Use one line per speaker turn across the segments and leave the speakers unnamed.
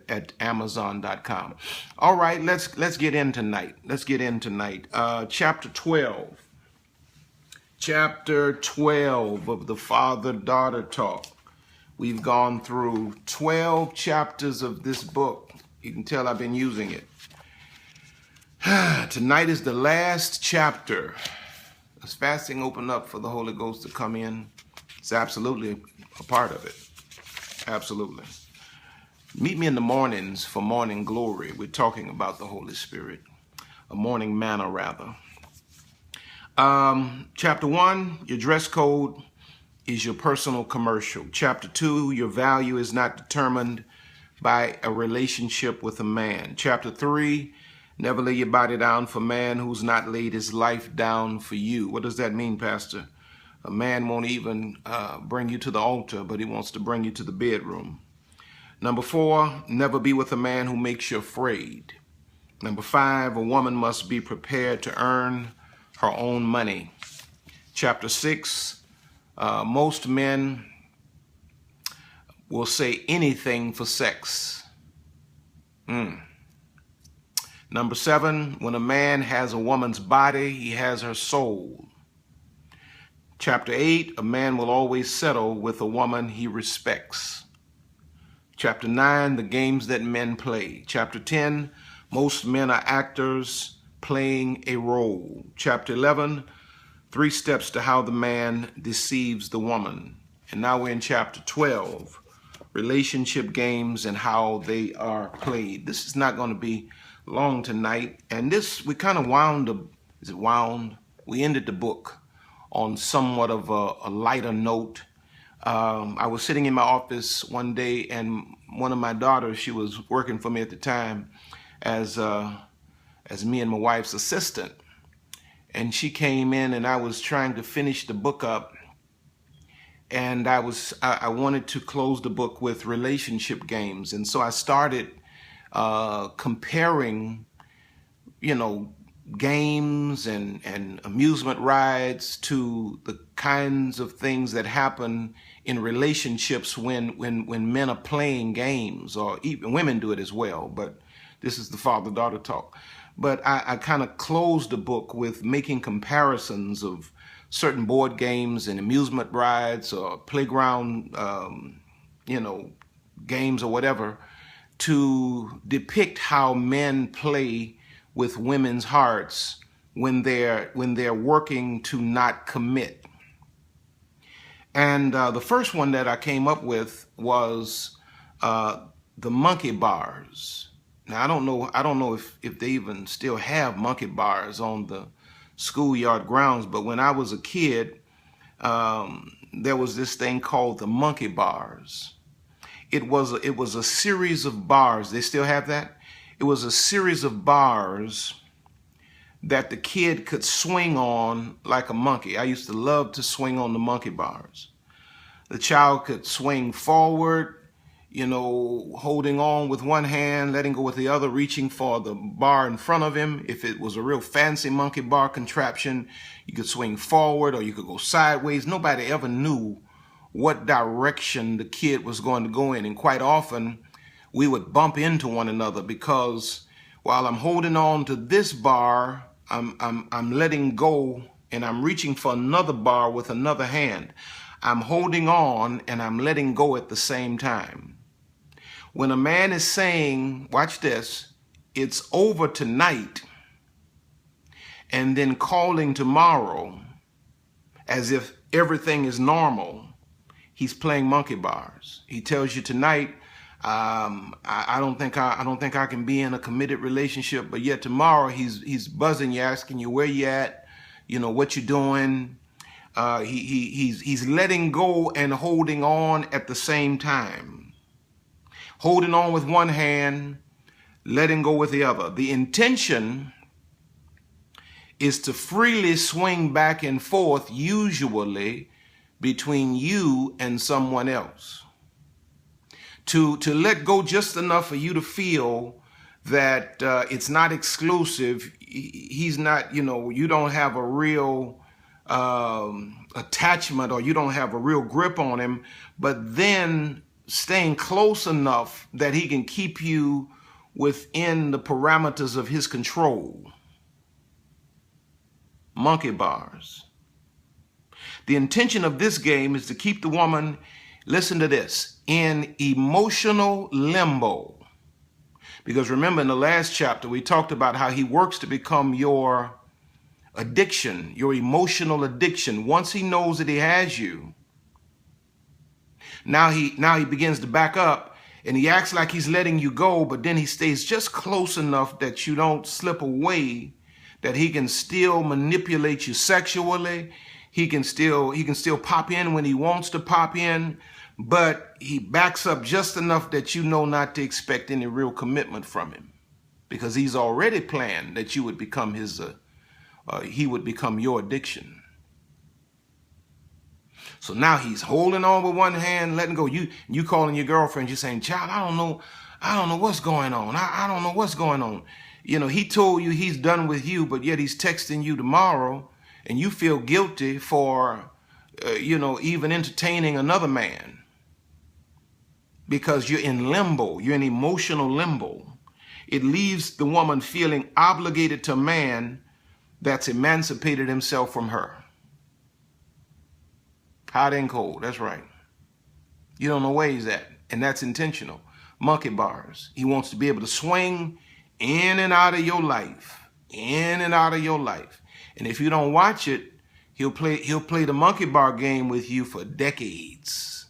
at Amazon.com. All right, let's get in tonight. Chapter 12. Chapter 12 of the Father-Daughter Talk. We've gone through 12 chapters of this book. You can tell I've been using it. Tonight is the last chapter. Does fasting open up for the Holy Ghost to come in? It's absolutely a part of it. Absolutely. Meet me in the mornings for morning glory. We're talking about the Holy Spirit. A morning manna, rather. Chapter 1, your dress code is your personal commercial. Chapter 2, your value is not determined by a relationship with a man. Chapter 3, never lay your body down for man who's not laid his life down for you. What does that mean, Pastor? A man won't even bring you to the altar, but he wants to bring you to the bedroom. Number 4, never be with a man who makes you afraid. Number 5, a woman must be prepared to earn her own money. Chapter 6, most men will say anything for sex. Number 7, when a man has a woman's body, he has her soul. Chapter 8, a man will always settle with a woman he respects. Chapter 9, the games that men play. Chapter 10, most men are actors playing a role. Chapter 11, 3 steps to how the man deceives the woman. And now we're in chapter 12, relationship games and how they are played. This is not going to be long tonight. And this, we kind of we ended the book on somewhat of a lighter note. I was sitting in my office one day, and one of my daughters, she was working for me at the time as me and my wife's assistant. And she came in, and I was trying to finish the book up. And I wanted to close the book with relationship games. And so I started comparing, games and amusement rides to the kinds of things that happen in relationships when men are playing games, or even women do it as well. But this is the father-daughter talk. But I kind of closed the book with making comparisons of certain board games and amusement rides or playground, games or whatever, to depict how men play with women's hearts when they're working to not commit. And the first one that I came up with was the monkey bars. Now I don't know if they even still have monkey bars on the schoolyard grounds, but when I was a kid, there was this thing called the monkey bars. It was a series of bars. They still have that. It was a series of bars that the kid could swing on like a monkey. I used to love to swing on the monkey bars. The child could swing forward, holding on with one hand, letting go with the other, reaching for the bar in front of him. If it was a real fancy monkey bar contraption, you could swing forward or you could go sideways. Nobody ever knew what direction the kid was going to go in. And quite often, we would bump into one another because while I'm holding on to this bar, I'm letting go and I'm reaching for another bar with another hand. I'm holding on and I'm letting go at the same time. When a man is saying, watch this, it's over tonight, and then calling tomorrow as if everything is normal, he's playing monkey bars. He tells you tonight, I don't think I can be in a committed relationship, but yet tomorrow he's buzzing you, asking you where you at, what you're doing. He's letting go and holding on at the same time. Holding on with one hand, letting go with the other. The intention is to freely swing back and forth, usually between you and someone else. To let go just enough for you to feel that it's not exclusive. He's not, you don't have a real attachment, or you don't have a real grip on him, but then staying close enough that he can keep you within the parameters of his control. Monkey bars. The intention of this game is to keep the woman, listen to this, in emotional limbo. Because remember, in the last chapter, we talked about how he works to become your addiction, your emotional addiction. Once he knows that he has you, now he begins to back up, and he acts like he's letting you go, but then he stays just close enough that you don't slip away, that he can still manipulate you sexually. He can still pop in when he wants to pop in, but he backs up just enough that you know not to expect any real commitment from him, because he's already planned that you would become he would become your addiction. So now he's holding on with one hand, letting go. You calling your girlfriend, you're saying, child, I don't know what's going on. I don't know what's going on. You know, he told you he's done with you, but yet he's texting you tomorrow, and you feel guilty for, even entertaining another man, because you're in limbo. You're in emotional limbo. It leaves the woman feeling obligated to a man that's emancipated himself from her. Hot and cold, that's right. You don't know where he's at, and that's intentional. Monkey bars. He wants to be able to swing in and out of your life, in and out of your life. And if you don't watch it, he'll play the monkey bar game with you for decades.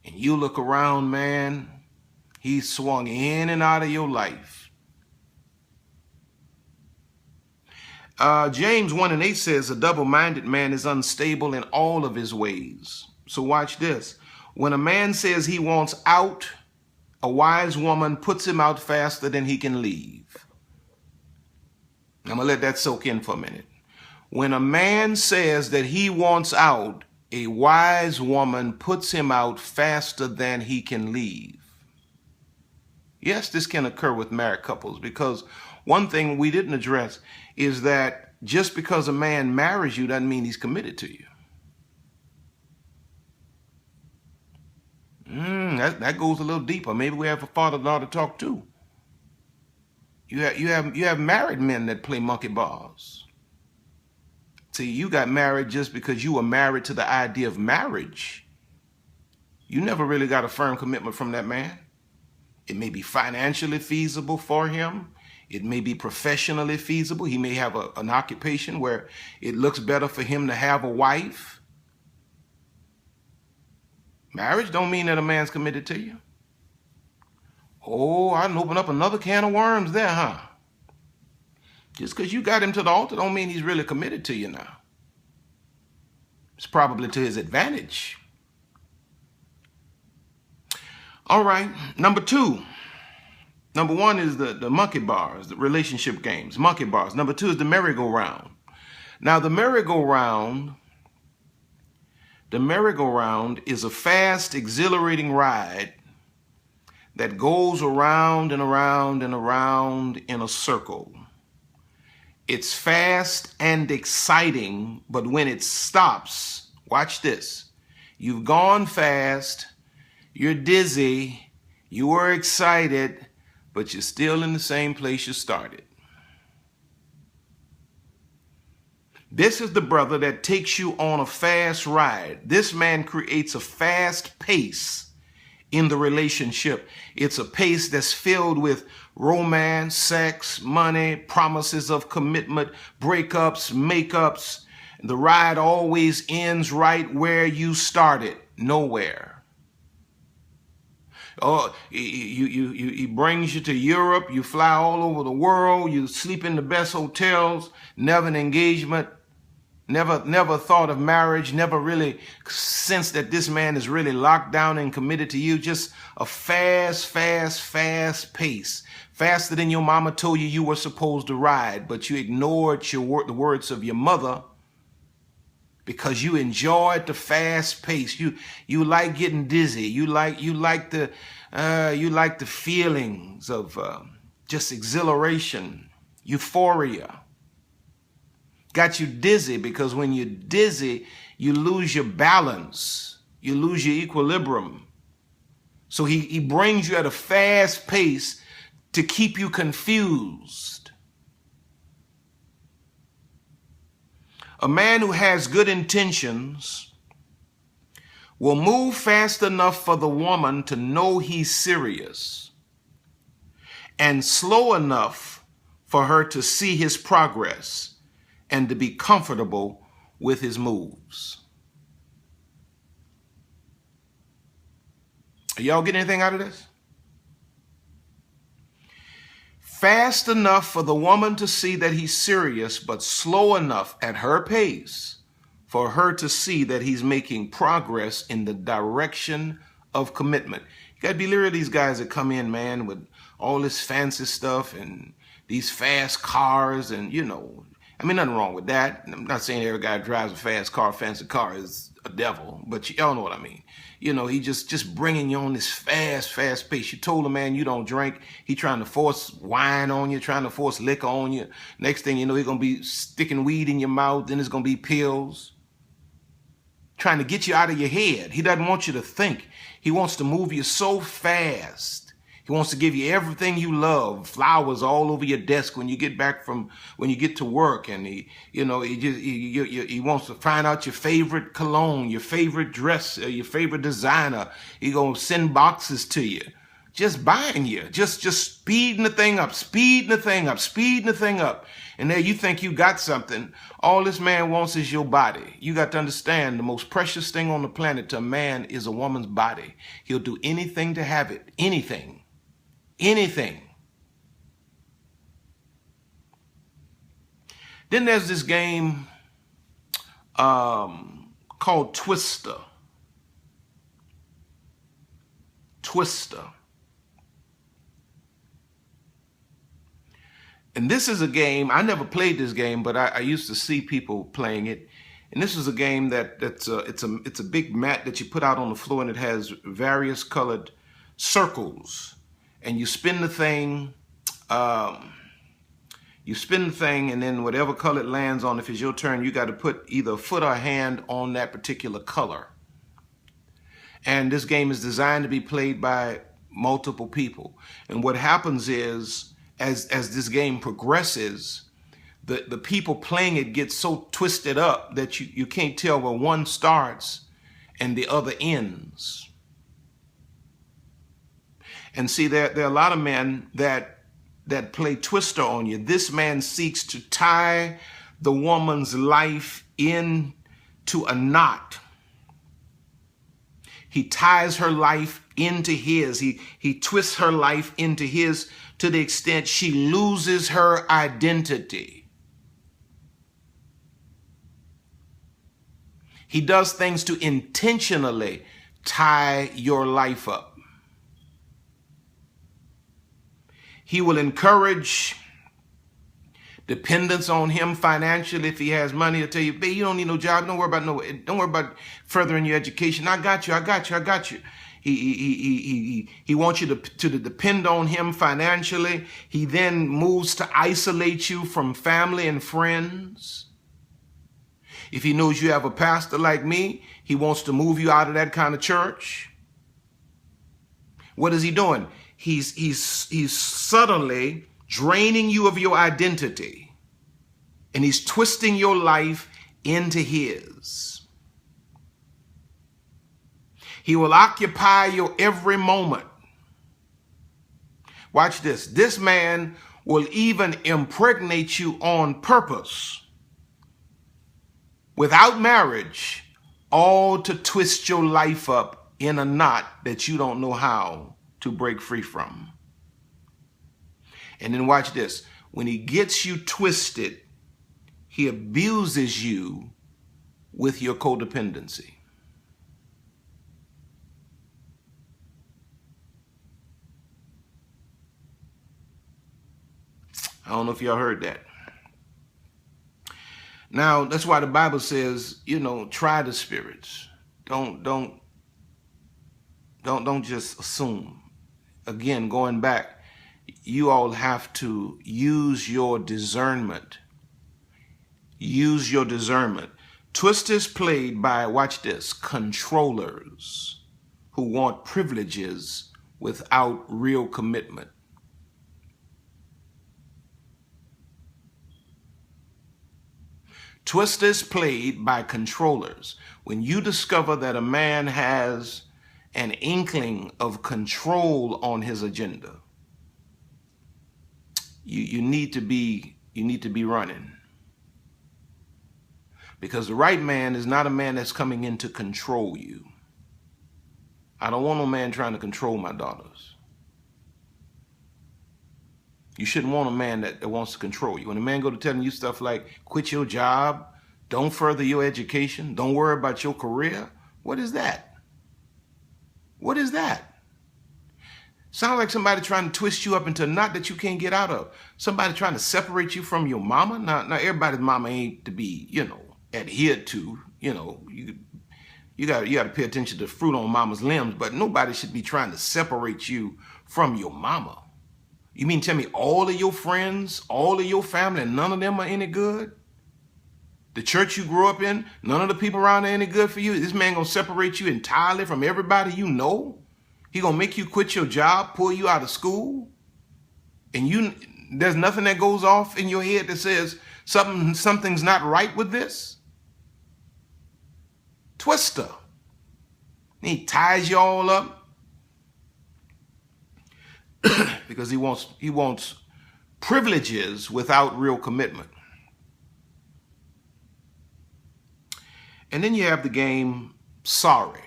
And you look around, man, he's swung in and out of your life. James 1:8 says, a double-minded man is unstable in all of his ways. So watch this. When a man says he wants out, a wise woman puts him out faster than he can leave. I'm going to let that soak in for a minute. When a man says that he wants out, a wise woman puts him out faster than he can leave. Yes, this can occur with married couples, because one thing we didn't address is that just because a man marries you doesn't mean he's committed to you. That goes a little deeper. Maybe we have a father-daughter talk too. You have married men that play monkey bars. See, you got married just because you were married to the idea of marriage. You never really got a firm commitment from that man. It may be financially feasible for him. It may be professionally feasible. He may have an occupation where it looks better for him to have a wife. Marriage don't mean that a man's committed to you. Oh, I didn't open up another can of worms there, huh? Just because you got him to the altar don't mean he's really committed to you now. It's probably to his advantage. All right, number two. Number one is the monkey bars, the relationship games, monkey bars. Number two is the merry-go-round. Now, the merry-go-round is a fast, exhilarating ride that goes around and around and around in a circle. It's fast and exciting, but when it stops, watch this. You've gone fast, you're dizzy, you were excited, but you're still in the same place you started. This is the brother that takes you on a fast ride. This man creates a fast pace in the relationship. It's a pace that's filled with romance, sex, money, promises of commitment, breakups, makeups. The ride always ends right where you started, nowhere. Oh, he brings you to Europe, you fly all over the world, you sleep in the best hotels, never an engagement, never thought of marriage, never really sensed that this man is really locked down and committed to you. Just a fast pace, faster than your mama told you were supposed to ride, but you ignored the words of your mother because you enjoyed the fast pace. You like getting dizzy. You like the feelings of just exhilaration, euphoria. Got you dizzy, because when you're dizzy, you lose your balance. You lose your equilibrium. So he brings you at a fast pace to keep you confused. A man who has good intentions will move fast enough for the woman to know he's serious, and slow enough for her to see his progress and to be comfortable with his moves. Y'all get anything out of this? Fast enough for the woman to see that he's serious, but slow enough at her pace for her to see that he's making progress in the direction of commitment. You gotta be leery of these guys that come in, man, with all this fancy stuff and these fast cars and, I mean, nothing wrong with that. I'm not saying every guy who drives a fast car, fancy car is a devil, but y'all know what I mean. He just bringing you on this fast pace. You told a man you don't drink. He trying to force wine on you, trying to force liquor on you. Next thing you know, he's going to be sticking weed in your mouth. Then it's going to be pills. Trying to get you out of your head. He doesn't want you to think. He wants to move you so fast. He wants to give you everything you love, flowers all over your desk when you get to work, and he wants to find out your favorite cologne, your favorite dress, your favorite designer. He gonna send boxes to you, just buying you, just speeding the thing up, and there you think you got something. All this man wants is your body. You got to understand, the most precious thing on the planet to a man is a woman's body. He'll do anything to have it, anything. Then there's this game called Twister. And this is a game, I never played this game, but I used to see people playing it. And this is a game it's a big mat that you put out on the floor, and it has various colored circles. And you spin the thing, and then whatever color it lands on, if it's your turn, you got to put either a foot or a hand on that particular color. And this game is designed to be played by multiple people. And what happens is, as this game progresses, the people playing it get so twisted up that you can't tell where one starts and the other ends. And see, there are a lot of men that play Twister on you. This man seeks to tie the woman's life into a knot. He ties her life into his. He twists her life into his to the extent she loses her identity. He does things to intentionally tie your life up. He will encourage dependence on him financially. If he has money, he'll tell you, babe, you don't need no job. Don't worry about furthering your education. I got you. He wants you to depend on him financially. He then moves to isolate you from family and friends. If he knows you have a pastor like me, he wants to move you out of that kind of church. What is he doing? He's subtly draining you of your identity, and he's twisting your life into his. He will occupy your every moment. Watch this. This man will even impregnate you on purpose, without marriage, all to twist your life up in a knot that you don't know how to break free from. And then watch this. When he gets you twisted, he abuses you with your codependency. I don't know if y'all heard that. Now, that's why the Bible says, try the spirits. Don't just assume. Again, going back, you all have to use your discernment. Use your discernment. Twist is played by, watch this, controllers who want privileges without real commitment. Twister is played by controllers. When you discover that a man has an inkling of control on his agenda, you need to be running. Because the right man is not a man that's coming in to control you. I don't want no man trying to control my daughters. You shouldn't want a man that wants to control you. When a man go to telling you stuff like, quit your job, don't further your education, don't worry about your career, what is that? What is that? Sounds like somebody trying to twist you up into a knot that you can't get out of. Somebody trying to separate you from your mama. Now everybody's mama ain't to be, adhered to. You got to pay attention to the fruit on mama's limbs, but nobody should be trying to separate you from your mama. You mean tell me all of your friends, all of your family, and none of them are any good? The church you grew up in, none of the people around are any good for you? This man gonna separate you entirely from everybody you know? He gonna make you quit your job, pull you out of school? And there's nothing that goes off in your head that says something's not right with this? Twister. He ties you all up. Because he wants privileges without real commitment. And then you have the game Sorry.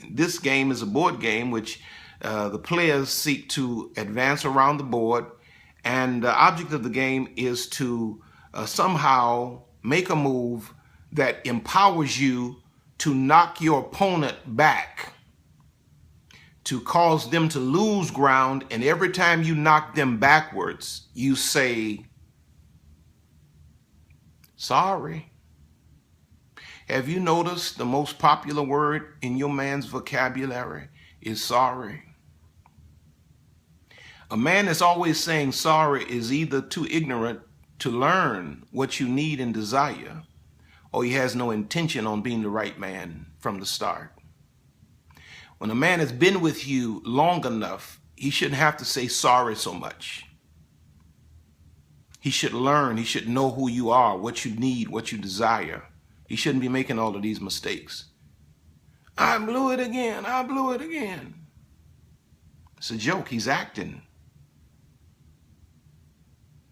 This game is a board game which the players seek to advance around the board, and the object of the game is to somehow make a move that empowers you to knock your opponent back, to cause them to lose ground, and every time you knock them backwards, you say, sorry. Have you noticed the most popular word in your man's vocabulary is sorry? A man that's always saying sorry is either too ignorant to learn what you need and desire, or he has no intention on being the right man from the start. When a man has been with you long enough, he shouldn't have to say sorry so much. He should learn, he should know who you are, what you need, what you desire. He shouldn't be making all of these mistakes. I blew it again, I blew it again. It's a joke, he's acting.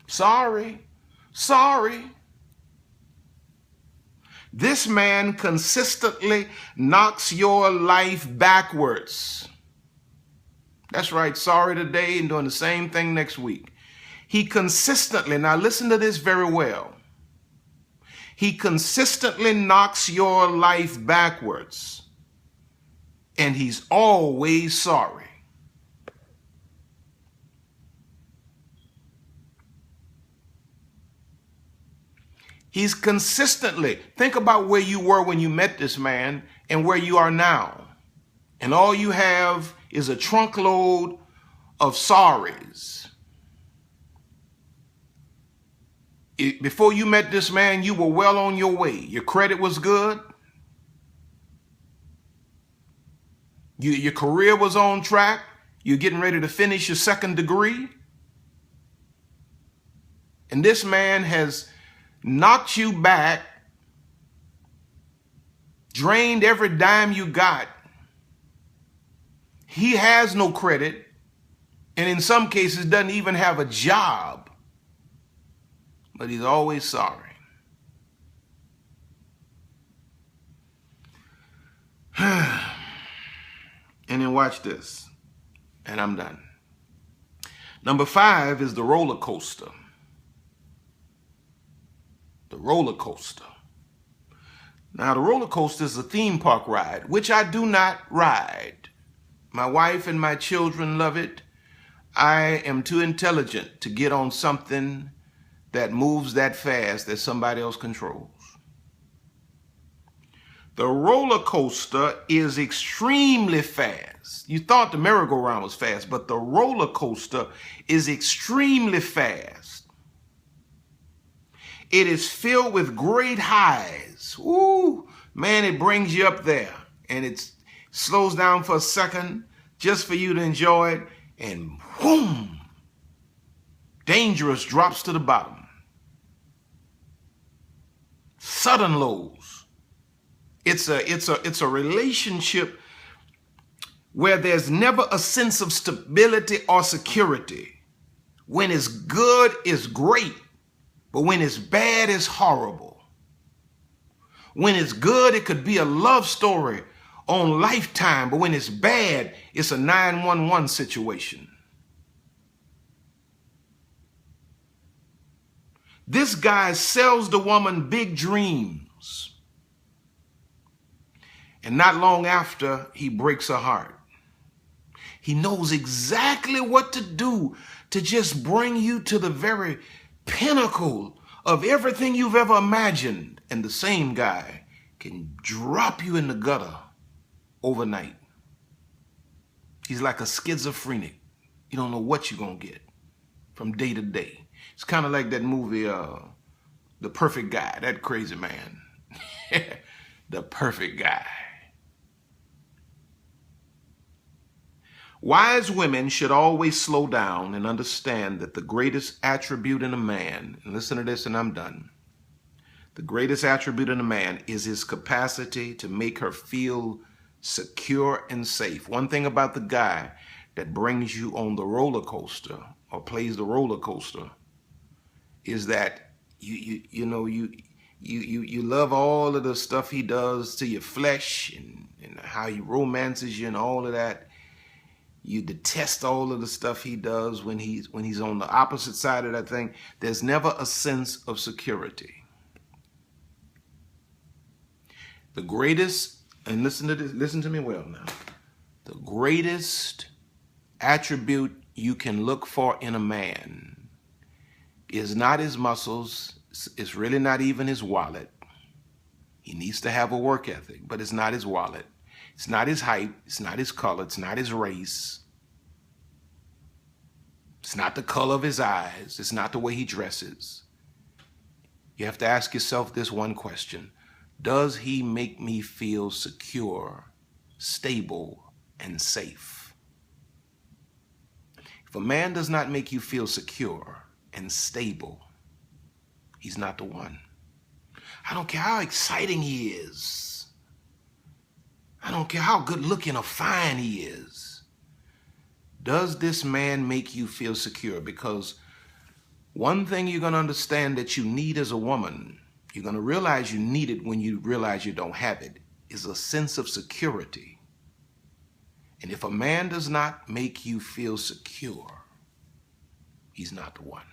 Sorry, sorry. This man consistently knocks your life backwards. That's right, sorry today and doing the same thing next week. He consistently, now listen to this very well. He consistently knocks your life backwards, and he's always sorry. He's consistently, think about where you were when you met this man and where you are now. And all you have is a trunk load of sorries. Before you met this man, you were well on your way. Your credit was good. Your career was on track. You're getting ready to finish your second degree. And this man has knocked you back, drained every dime you got. He has no credit, and in some cases doesn't even have a job, but he's always sorry. And then watch this, and I'm done. Number 5 is the roller coaster. The roller coaster. Now, the roller coaster is a theme park ride, which I do not ride. My wife and my children love it. I am too intelligent to get on something that moves that fast that somebody else controls. The roller coaster is extremely fast. You thought the merry-go-round was fast, but the roller coaster is extremely fast. It is filled with great highs. Ooh, man, it brings you up there. And slows down for a second just for you to enjoy it, and boom, dangerous drops to the bottom. Sudden lows. It's a relationship where there's never a sense of stability or security. When it's good, it's great, but when it's bad, it's horrible. When it's good, it could be a love story on Lifetime, but when it's bad, it's a 911 situation. This guy sells the woman big dreams, and not long after, he breaks her heart. He knows exactly what to do to just bring you to the very pinnacle of everything you've ever imagined. And the same guy can drop you in the gutter overnight. He's like a schizophrenic. You don't know what you're going to get from day to day. It's kind of like that movie, The Perfect Guy, that crazy man. The Perfect Guy. Wise women should always slow down and understand that the greatest attribute in a man, and listen to this and I'm done, the greatest attribute in a man is his capacity to make her feel secure and safe. One thing about the guy that brings you on the roller coaster or plays the roller coaster is that you love all of the stuff he does to your flesh and how he romances you and all of that. You detest all of the stuff he does when he's on the opposite side of that thing. There's never a sense of security. The greatest, and listen to this, listen to me well now. The greatest attribute you can look for in a man is not his muscles. It's really not even his wallet. He needs to have a work ethic, but it's not his wallet. It's not his height. It's not his color. It's not his race. It's not the color of his eyes. It's not the way he dresses. You have to ask yourself this one question. Does he make me feel secure, stable, and safe? If a man does not make you feel secure and stable, he's not the one. I don't care how exciting he is. I don't care how good looking or fine he is. Does this man make you feel secure? Because one thing you're going to understand that you need as a woman, you're going to realize you need it when you realize you don't have it, is a sense of security. And if a man does not make you feel secure, he's not the one.